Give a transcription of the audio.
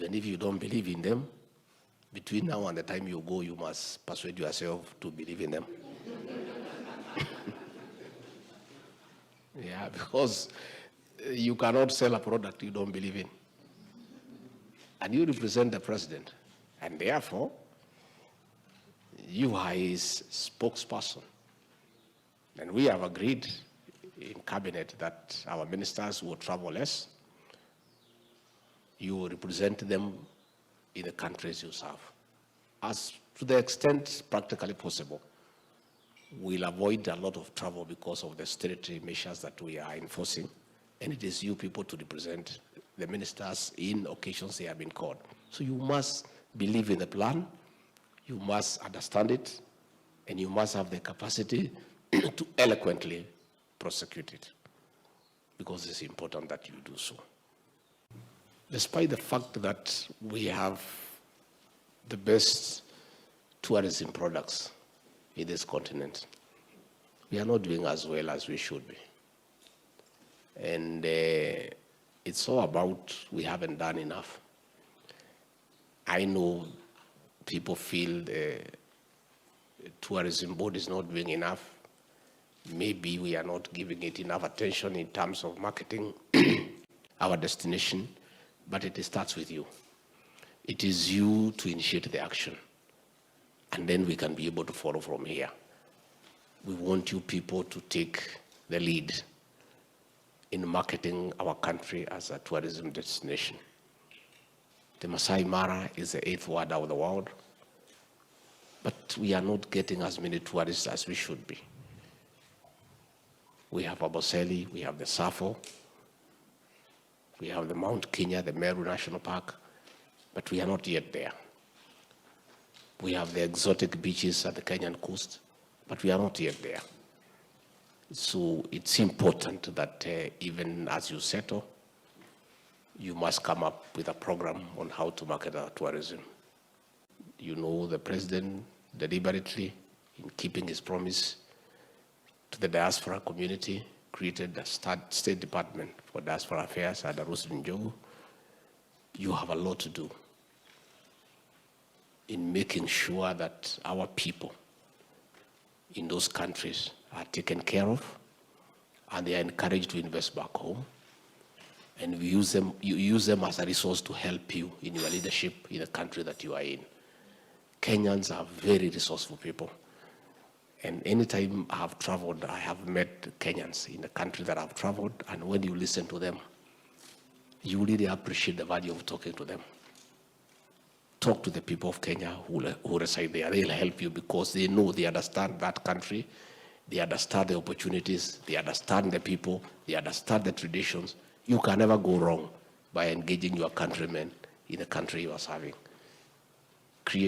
Even if you don't believe in them, between now and the time you go, you must persuade yourself to believe in them. Yeah, because you cannot sell a product you don't believe in. And you represent the president. And therefore, you are his spokesperson. And we have agreed in cabinet that our ministers will travel less. You will represent them in the countries you serve. As to the extent practically possible, we'll avoid a lot of travel because of the austerity measures that we are enforcing. And it is you people to represent the ministers in occasions they have been called. So you must believe in the plan, you must understand it, and you must have the capacity to eloquently prosecute it, because it's important that you do so. Despite the fact that we have the best tourism products in this continent, we are not doing as well as we should be. And it's all about we haven't done enough. I know people feel the tourism board is not doing enough. Maybe we are not giving it enough attention in terms of marketing our destination, but it starts with you. It is you to initiate the action, and then we can be able to follow from here. We want you people to take the lead in marketing our country as a tourism destination. The Masai Mara is the 8th wonder of the world, but we are not getting as many tourists as we should be. We have Aboseli, we have the Safo, we have the Mount Kenya, the Meru National Park, but we are not yet there. We have the exotic beaches at the Kenyan coast, but we are not yet there. So it's important that even as you settle, you must come up with a program on how to market our tourism. You know, the president deliberately, in keeping his promise to the diaspora community, created a State Department for Diaspora Affairs under Roslyn Njogu. You have a lot to do in making sure that our people in those countries are taken care of, and they are encouraged to invest back home. And you use them as a resource to help you in your leadership in the country that you are in. Kenyans are very resourceful people. And anytime I have traveled, I have met Kenyans in the country that I've traveled, and when you listen to them, you really appreciate the value of talking to them. Talk to the people of Kenya who reside there. They'll help you because they know, they understand that country, they understand the opportunities, they understand the people, they understand the traditions. You can never go wrong by engaging your countrymen in the country you are serving.